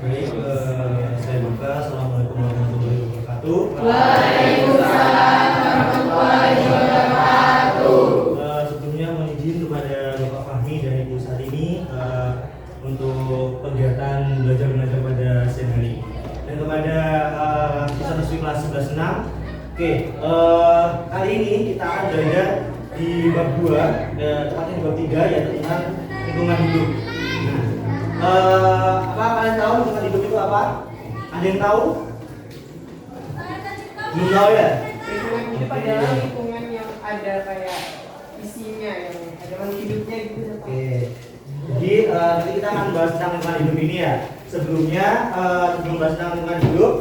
Baik, saya buka. Assalamualaikum warahmatullahi wabarakatuh. Waalaikumsalam warahmatullahi wabarakatuh. Sebelumnya mohon izin kepada Bapak Fahmi dan Ibu Salini untuk kegiatan belajar mengajar pada siang hari ini, dan kepada siswa-siswi kelas 11-6. Oke, kali ini kita akan belajar di bab 2, tepatnya di bab 3, yaitu tentang lingkungan hidup. Apa kalian tahu lingkungan hidup itu apa? Ada yang tahu? Belum tahu ya? Lingkungan hidup adalah lingkungan yang ada kayak isinya, yang ada makhluk hidupnya gitu. Oke. Jadi nanti kita akan bahas tentang lingkungan hidup ini ya. Sebelumnya sebelum bahas tentang lingkungan hidup,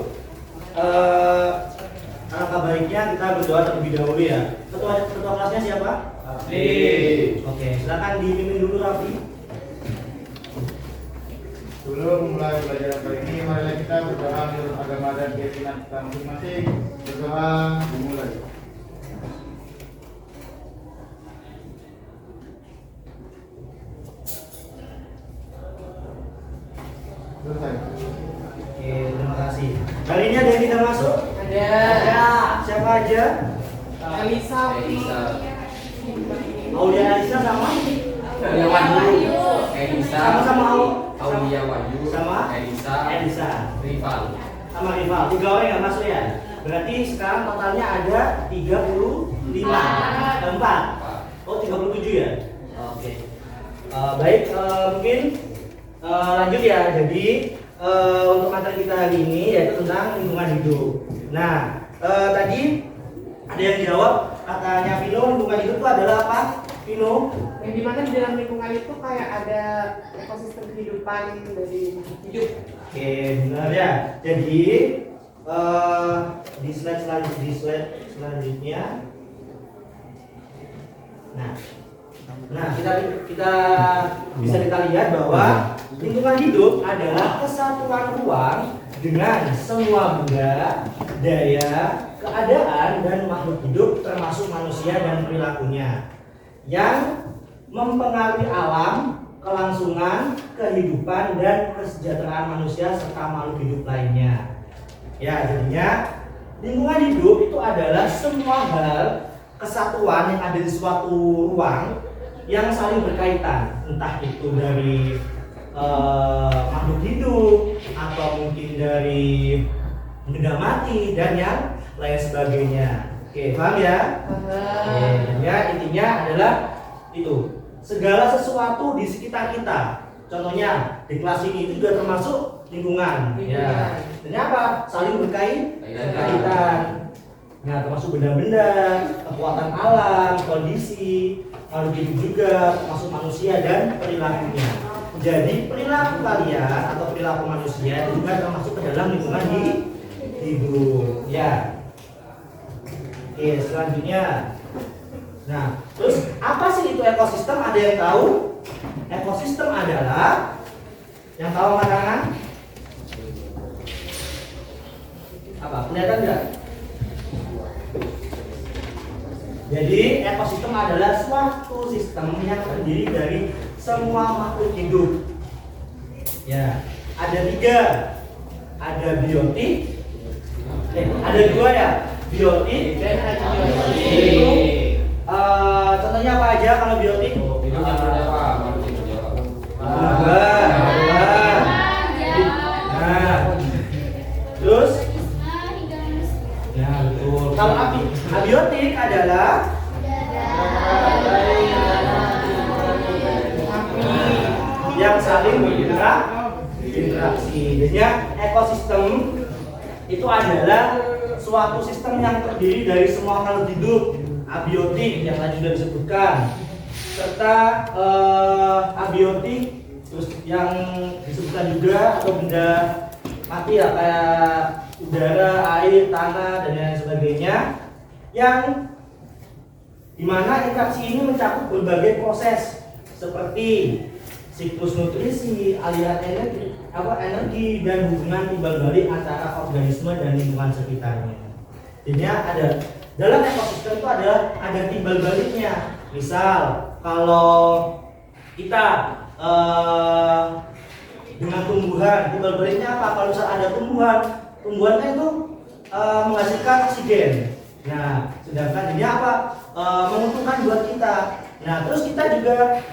alangkah baiknya kita berdoa terlebih dahulu ya. Ketua kelasnya siapa? Raffi. Oke, silakan dipimpin dulu Raffi. Sebelum mulai belajar kali ini, marilah kita berdoa menurut agama dan keyakinan kita masing-masing. Berdoa dimulai. Selesai. Oke, terima kasih. Kali ini ada yang tidak masuk? Ada Siapa aja? Elisa, Aulia Alisa sama? Aulia Wahyu, Elisa, Sama Aulia Wahyu, sama Elisa, Rival. sama Rival. 3 orang yang masuk ya. Berarti sekarang totalnya ada 35. 4. Oh, 37 ya? Oke. Baik, mungkin lanjut ya. Jadi untuk materi kita hari ini yaitu tentang lingkungan hidup. Nah, tadi ada yang jawab, katanya Vino, lingkungan hidup itu adalah apa? Vino? yang dimana di dalam lingkungan itu kayak ada ekosistem kehidupan dari hidup. Oke, benar ya. Jadi di slide selanjutnya. Nah, kita bisa kita lihat bahwa lingkungan hidup adalah kesatuan ruang dengan semua benda, daya, keadaan dan makhluk hidup termasuk manusia dan perilakunya yang mempengaruhi alam, kelangsungan, kehidupan dan kesejahteraan manusia serta makhluk hidup lainnya. Ya, jadinya lingkungan hidup itu adalah semua hal kesatuan yang ada di suatu ruang yang saling berkaitan, entah itu dari makhluk hidup atau mungkin dari benda mati dan yang lain sebagainya. Oke, paham ya? Oke, ya, intinya adalah itu segala sesuatu di sekitar kita. Contohnya di kelas ini itu juga termasuk lingkungan. Ya. Dan apa? Saling berkaitan. Nah, termasuk benda-benda, kekuatan alam, kondisi, makhluk hidup juga, termasuk manusia dan perilakunya. Jadi perilaku kalian atau perilaku manusia itu juga termasuk ke dalam lingkungan hidup. Ya. Oke, selanjutnya. Nah, terus apa sih itu ekosistem? Ada yang tahu? Ekosistem adalah yang tahu angkat tangan? Apa? Kelihatan nggak? Jadi ekosistem adalah suatu sistem yang terdiri dari semua makhluk hidup. Ya, ada 3. Ada biotik. Ada 2 ya. Biotik dan biotik. Contohnya apa aja kalau biotik? Hidup yang bernyawa, makhluk hidup bernyawa. Nah, terus? Ya, betul. Kalau abiotik adalah yang saling berinteraksi. Jadinya ekosistem itu adalah suatu sistem yang terdiri dari semua makhluk hidup. Abiotik yang tadi sudah disebutkan, serta abiotik terus yang disebutkan juga atau benda mati ya, kayak udara, air, tanah dan lain sebagainya, yang dimana interaksi ini mencakup berbagai proses seperti siklus nutrisi, aliran energi dan hubungan timbal balik antara organisme dan lingkungan sekitarnya. Jadi ada dalam ekosistem itu ada timbal baliknya. Misal kalau kita dengan tumbuhan. Timbal baliknya apa? Kalau misalnya ada tumbuhan, tumbuhannya itu menghasilkan oksigen. Nah, sedangkan ini apa? Menguntungkan buat kita. Nah, terus kita juga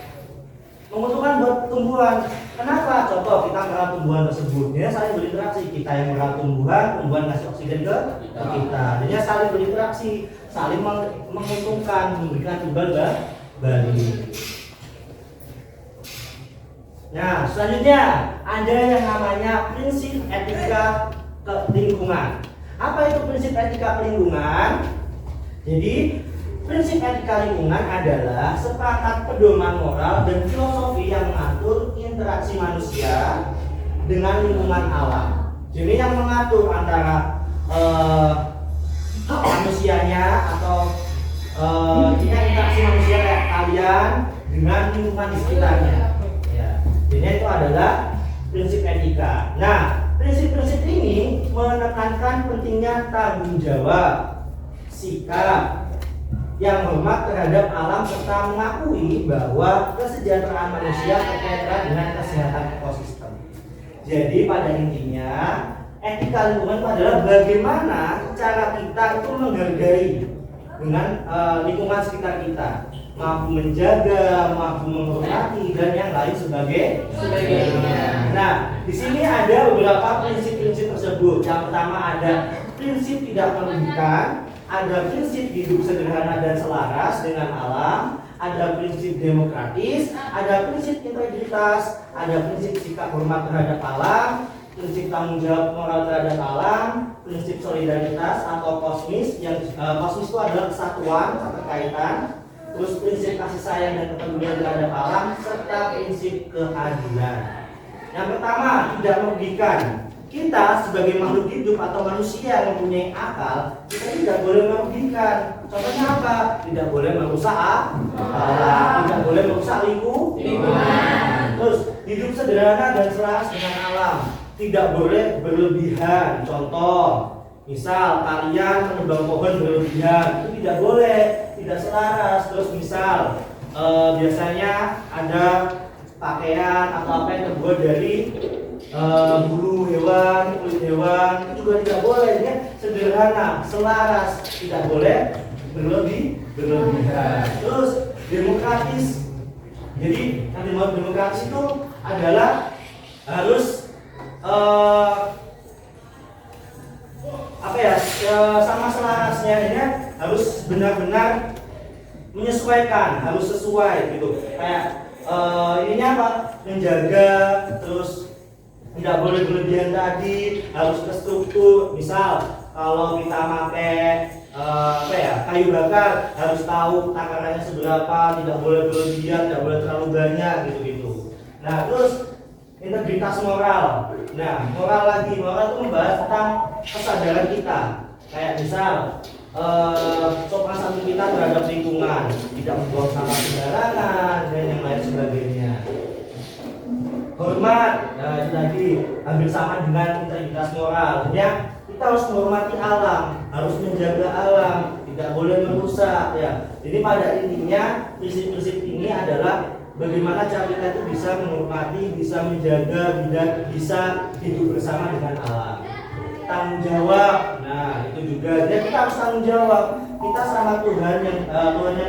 menguntungkan buat tumbuhan. Kenapa? Contoh kita merawat tumbuhan tersebut, dia saling berinteraksi. Kita yang merawat tumbuhan, tumbuhan ngasih oksigen ke kita. Jadi saling berinteraksi, saling menguntungkan, memberikan timbal balik. Nah, selanjutnya ada yang namanya prinsip etika lingkungan. Apa itu prinsip etika lingkungan? Jadi prinsip etika lingkungan adalah sepakat pedoman moral dan filosofi yang mengatur interaksi manusia dengan lingkungan alam. Jadi yang mengatur antara manusianya atau interaksi manusia kayak kalian dengan lingkungan di sekitarnya. Ya, jadi itu adalah prinsip etika. Nah, prinsip-prinsip ini menekankan pentingnya tanggung jawab, sikap yang hormat terhadap alam serta mengakui bahwa kesejahteraan manusia terkait dengan kesehatan ekosistem. Jadi pada intinya etika lingkungan itu adalah bagaimana cara kita itu menghargai dengan lingkungan sekitar kita, mampu menjaga, mampu menghormati dan yang lain sebagainya. Nah, di sini ada beberapa prinsip-prinsip tersebut. Yang pertama ada prinsip tidak merugikan, ada prinsip hidup sederhana dan selaras dengan alam, ada prinsip demokratis, ada prinsip integritas, ada prinsip sikap hormat terhadap alam, prinsip tanggung jawab moral terhadap alam, prinsip solidaritas atau kosmis, yang kosmis itu adalah kesatuan, keterkaitan, terus prinsip kasih sayang dan kepedulian terhadap alam, serta prinsip keadilan. Yang pertama, tidak merugikan. Kita sebagai makhluk hidup atau manusia yang mempunyai akal, kita tidak boleh merugikan. Contohnya apa? Tidak boleh merusak alam, tidak boleh merusak lingkungan. Terus hidup sederhana dan selaras dengan alam, tidak boleh berlebihan. Contoh, misal kalian menebang pohon berlebihan, itu tidak boleh, tidak selaras. Terus misal biasanya ada pakaian atau apa yang terbuat dari bulu hewan, kulit hewan, itu juga tidak boleh. Ya, sederhana, selaras, tidak boleh berlebihan. Terus demokratis. Jadi demokratis itu adalah harus sama selarasnya, ya, harus benar-benar menyesuaikan, harus sesuai gitu. Kayak ininya apa? Menjaga, terus tidak boleh berlebihan tadi, harus ke struktur. Misal kalau kita pakai kayu bakar, harus tahu takarannya seberapa, tidak boleh berlebihan, tidak boleh terlalu banyak gitu. Nah, terus integritas moral. Nah, moral itu membahas tentang kesadaran kita. Kayak misal sopan santun kita terhadap lingkungan, tidak membuang sampah sembarangan dan yang lain sebagainya. Hormat, itu tadi hampir sama dengan integritas moral. Ya, kita harus menghormati alam, harus menjaga alam, tidak boleh merusak. Ya, jadi pada intinya prinsip-prinsip ini adalah bagaimana cara kita itu bisa menghormati, bisa menjaga, bisa hidup bersama dengan alam. Tanggung jawab, nah itu juga. Jadi kita harus tanggung jawab. Kita sama Tuhan yang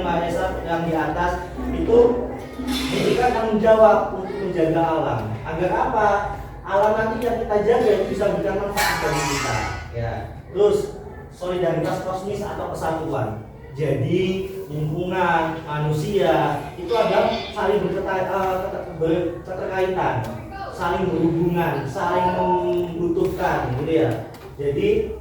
Maha Esa yang di atas itu diberikan tanggung jawab untuk menjaga alam. Agar apa? Alam nanti yang kita jaga itu bisa memberikan manfaat bagi kita. Ya. Terus solidaritas kosmis atau kesatuan. Jadi lingkungan, manusia itu adalah saling berketerkaitan, saling berhubungan, saling membutuhkan, gitu ya. Jadi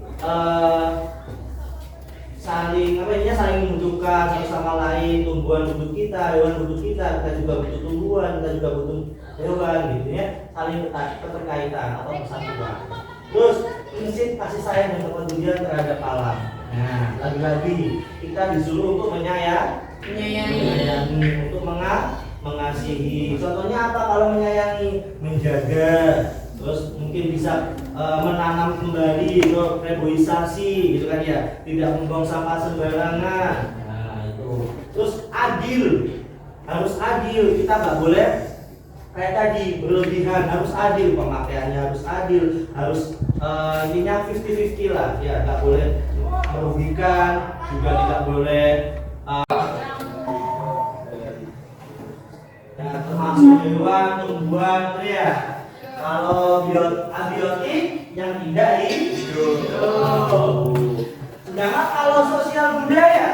saling membutuhkan satu sama lain. Tumbuhan butuh kita, hewan butuh kita juga butuh tumbuhan, kita juga butuh hewan, gitu ya. Saling keterkaitan atau kesatuan. Terus prinsip kasih sayang dan kepedulian terhadap alam. Nah, lagi-lagi kita disuruh untuk menyayangi, untuk mengasihi. Contohnya apa kalau menyayangi? Menjaga. Terus mungkin bisa menanam kembali, reboisasi, gitu kan ya. Tidak membuang sampah sembarangan. Nah, itu. Terus adil. Harus adil. Kita nggak boleh kayak tadi berlebihan, harus adil pemakaiannya, harus adil, harus ininya 50-50 lah ya, nggak boleh merugikan, juga tidak boleh ya, termasuk hewan, tumbuhan ya. Kalau abiotik yang tidak hidup. Sedangkan kalau sosial budaya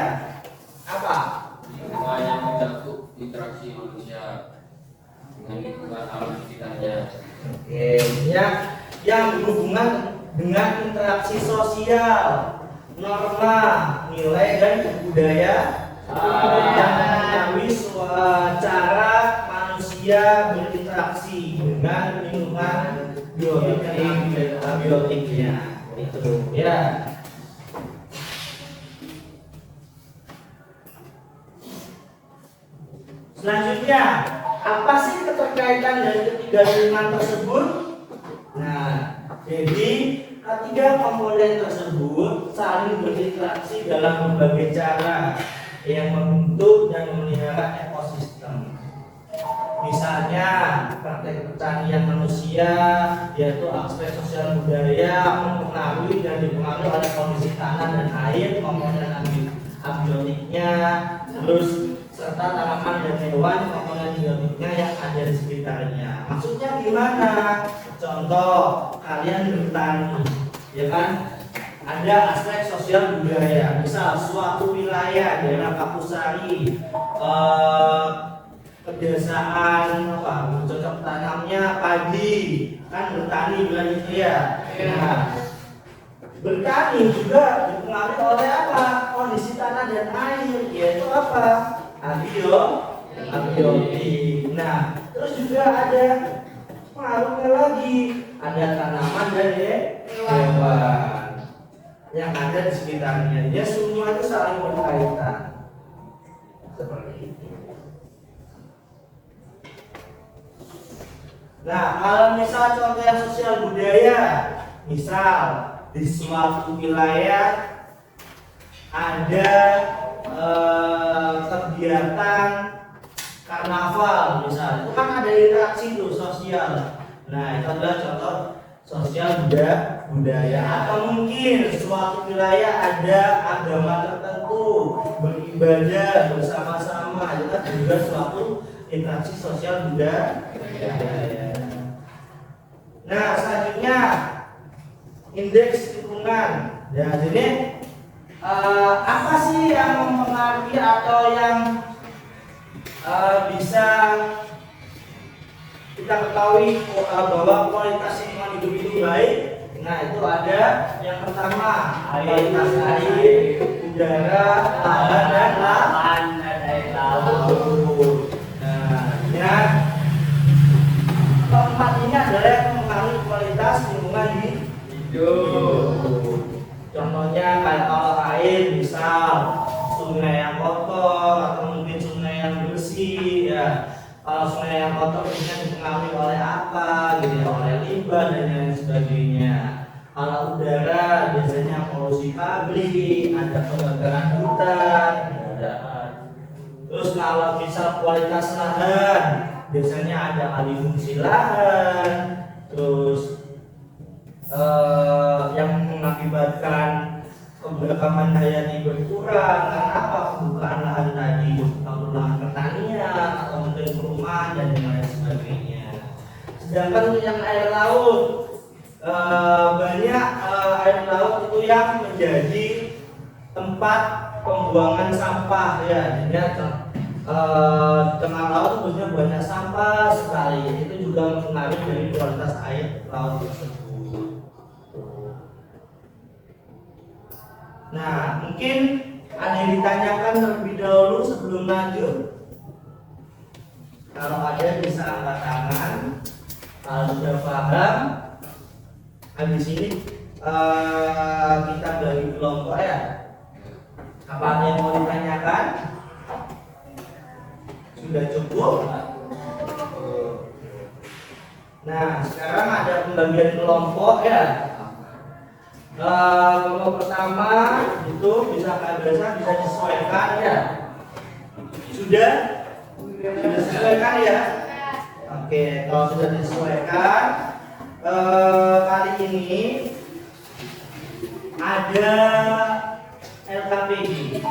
apa? Lingkungan yang mencakup interaksi manusia dengan lingkungan alam sekitarnya. Oke, ya, yang berhubungan dengan interaksi sosial, norma, nilai dan budaya yang mempengaruhi cara manusia berinteraksi dengan lingkungan biotik dan abiotiknya. Itu ya. Selanjutnya, apa sih keterkaitan dari ketiga lingkungan tersebut? Nah, jadi ketiga komponen tersebut saling berinteraksi dalam berbagai cara yang membentuk dan memelihara ekosistem. Misalnya, praktek pertanian manusia, yaitu aspek sosial budaya mempengaruhi dan dipengaruhi oleh kondisi tanah dan air, komponen abiotiknya, terus serta tanaman dan hewan komponen biotiknya yang ada di sekitarnya. Maksudnya gimana? Contoh, kalian bertani, ya kan? Ada aspek sosial budaya, misal suatu wilayah daerah Kapusari, kebiasaan apa? Cocok tanamnya padi, kan bertani bukan itu ya? Nah, bertani juga dipengaruhi oleh apa? Kondisi tanah dan air, yaitu apa? Abiotik. Nah, terus juga ada pengaruhnya lagi, ada tanaman dan hewan yang ada di sekitarnya. Dia semua itu saling berkaitan. Seperti itu. Nah, kalau misal contoh yang sosial budaya, misal di suatu wilayah ada kegiatan karnaval misalnya, itu kan ada interaksi tuh sosial. Nah, itu adalah contoh sosial budaya. Atau mungkin suatu wilayah ada agama tertentu beribadah bersama-sama, itu kan juga suatu interaksi sosial budaya. Nah, selanjutnya indeks lingkungan. Ya, jadi apa sih yang mempengaruhi atau yang bisa kita ketahui bahwa kualitas lingkungan hidup itu baik? Nah, itu ada yang pertama kualitas air, udara, tanah dan laut. Nah, ya, keempat ini adalah yang mempengaruhi kualitas lingkungan hidup. Contohnya kayak kalau air, misal sungai yang kotor atau mungkin sungai yang bersih ya. Kalau sungai yang kotor biasanya dipengaruhi oleh apa gitu ya, oleh limbah dan lain sebagainya. Kalau udara biasanya polusi pabrik, ada kebakaran hutan. Terus kalau misal kualitas lahan, biasanya ada alih fungsi lahan. Terus yang mengakibatkan keberagaman hayati berkurang karena apa? Pembukaan lahan tadi untuk lahan pertanian atau mungkin perumahan dan lain sebagainya. Sedangkan yang air laut, banyak air laut itu yang menjadi tempat pembuangan sampah ya. Jadi tengah laut khususnya banyak sampah sekali. Itu juga mempengaruhi dari kualitas air laut tersebut. Nah, mungkin ada yang ditanyakan terlebih dahulu sebelum lanjut. Kalau ada bisa angkat tangan. Kalau sudah paham, habis ini kita bagi kelompok ya. Apa ada yang mau ditanyakan? Sudah cukup? Nah, sekarang ada pembagian kelompok ya. Kelompok pertama itu bisa biasa bisa disesuaikan ya. Sudah disesuaikan ya. Oke, kalau sudah disesuaikan, kali ini ada LKPD.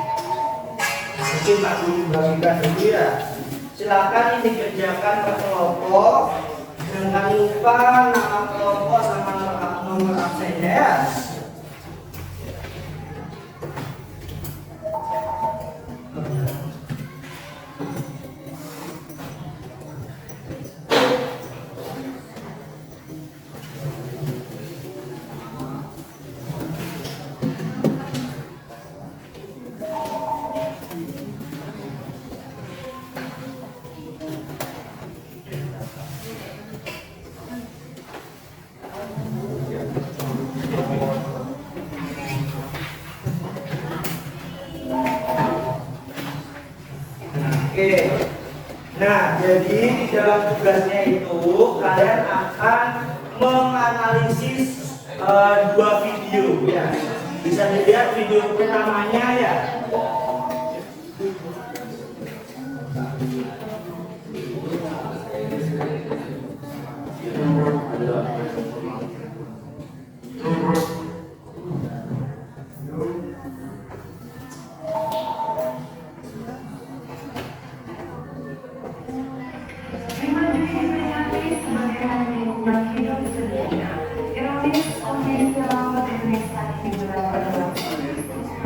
Mungkin Pak Guru bagikan dulu ya. Silakan ini dikerjakan per kelompok. Jangan lupa nama kelompok sama nomor absennya ya. Oke. Nah, jadi di dalam tugasnya itu kalian akan menganalisis dua video ya. Bisa dilihat video pertamanya ya.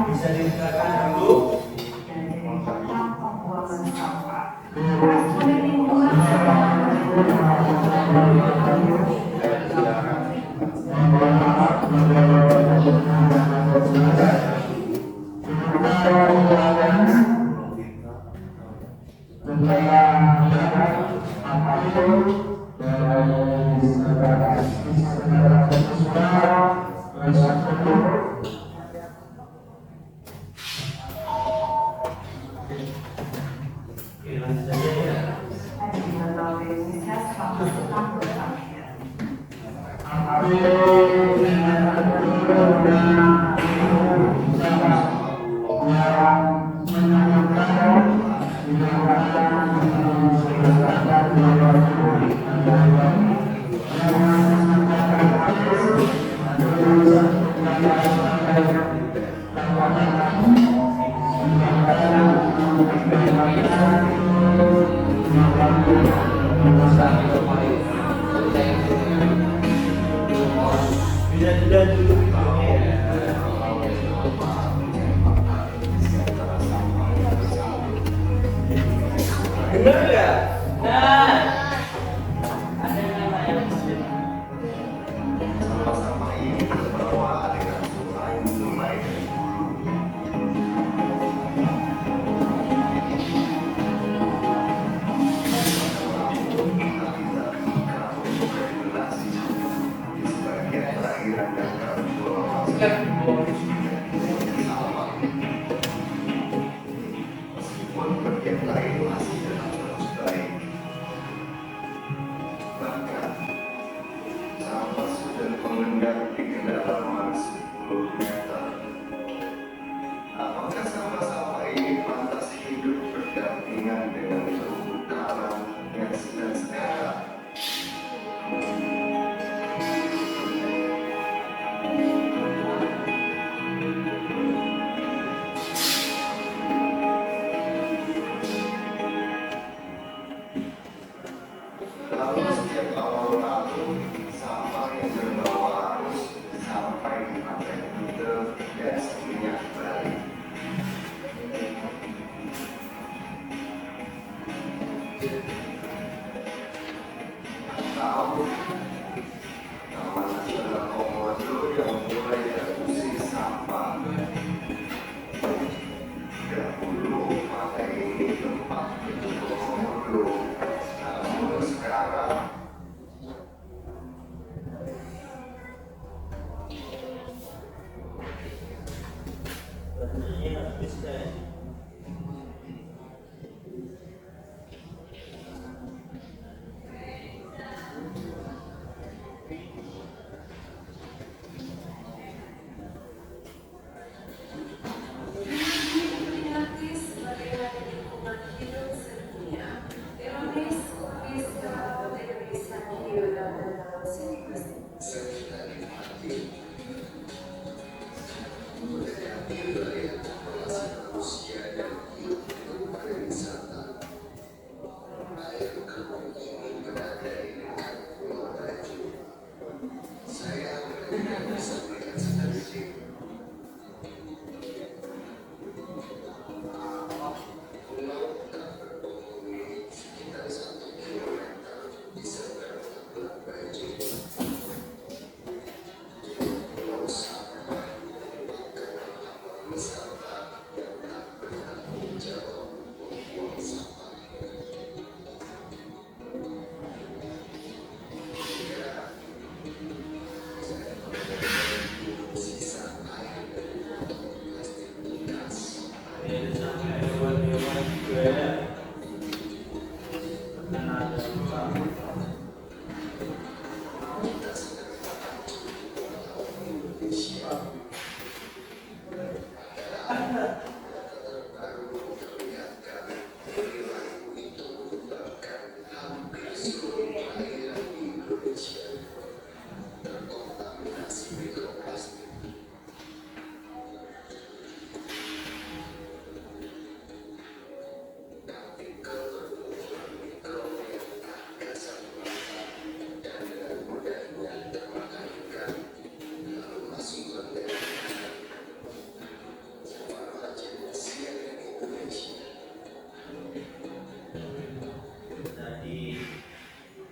Bisa dibukakan dulu. Bisa dulu benar ya? Nah, ada nama yang Apakah sama-sama ini pantas hidup berdampingan dengan terumbu karang yang sedang sekarang? Lalu setiap awal tahun, sampah yang terbawa arus sampai di pantai Kute dan seminyak Bali. Tahu, nama nasional Komodo yang mulai diakusi sampah. Dahulu pantai ini tempat berjemur Komodo, namun sekarang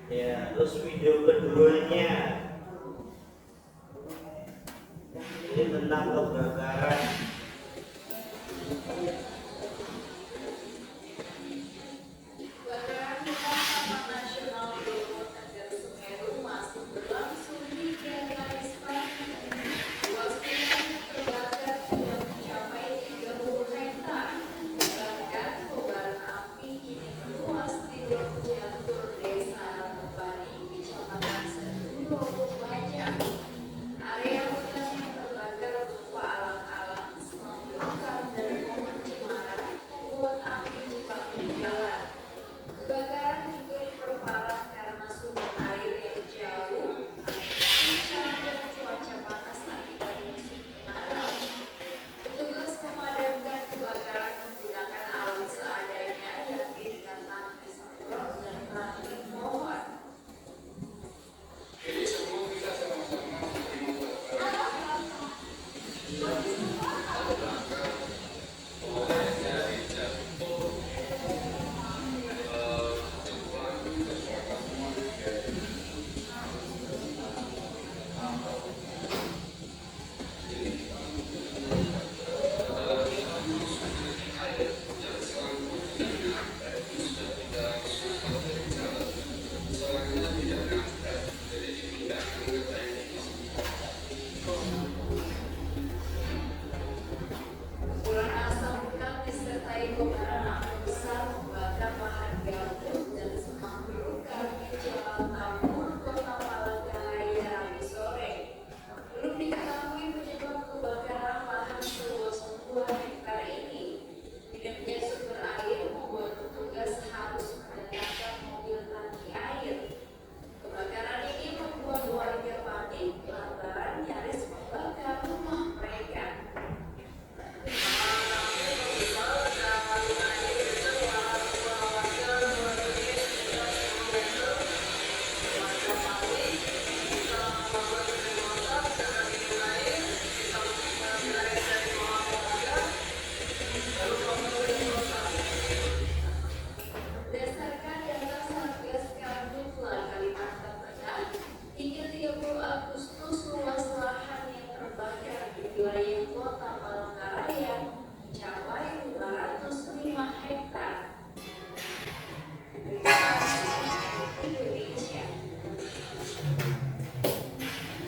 Ya, terus video keduanya ini tentang kebakaran.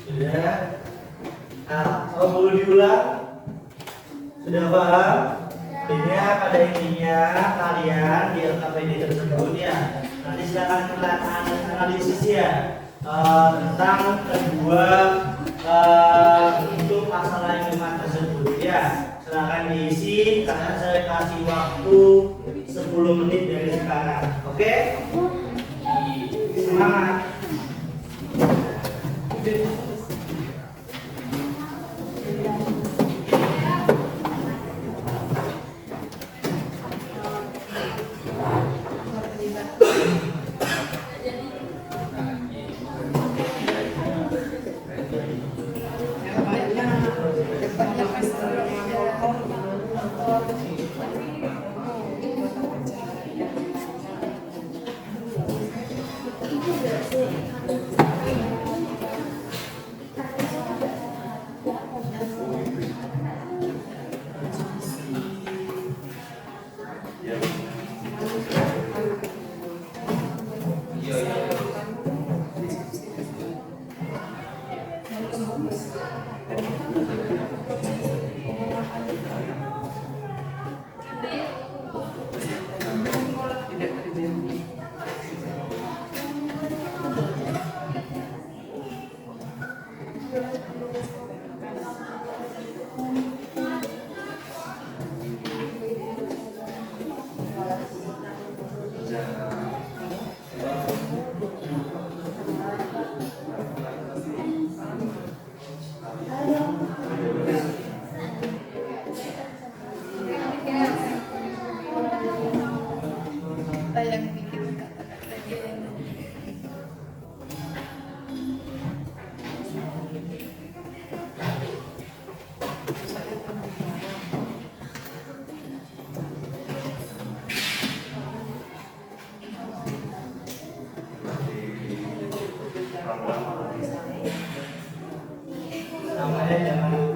Sudah? Nah, kalau perlu diulang, sudah paham? Intinya pada intinya kalian di LKPD tersebut ya. Nanti silakan kita analisis ya tentang kedua untuk masalah yang 5 tersebut ya. Silakan diisi karena saya kasih waktu 10 menit dari sekarang. Oke? Semangat.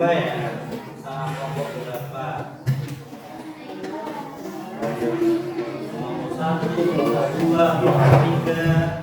berapa ya? Kelompok berapa? Kelompok 1, kelompok 2, kelompok 3.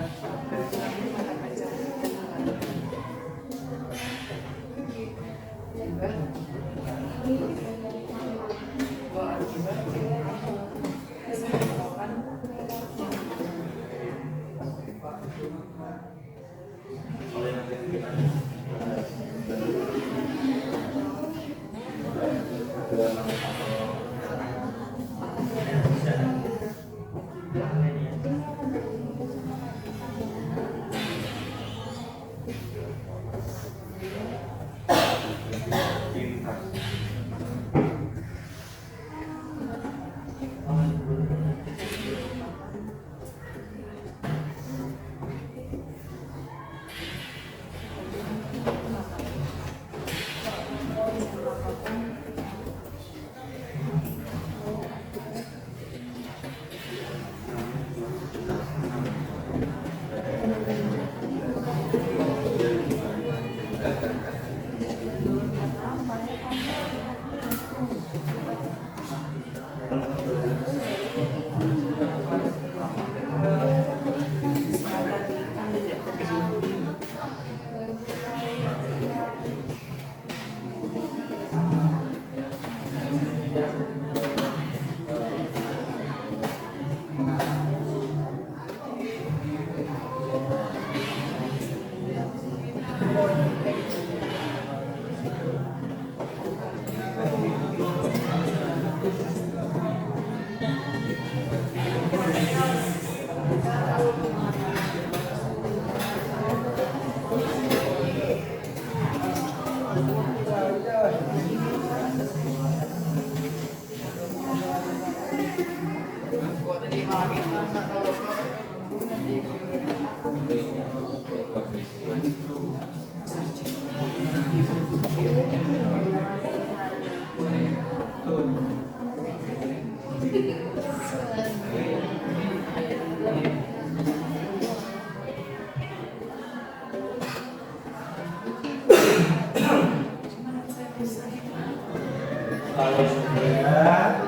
Kalau sudah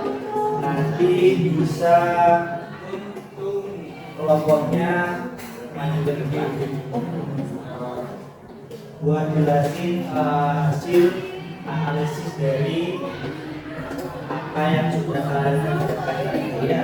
nanti bisa kelompoknya maju ke depan buat jelasin hasil analisis dari apa yang sudah kalian dapatkan tadi ya.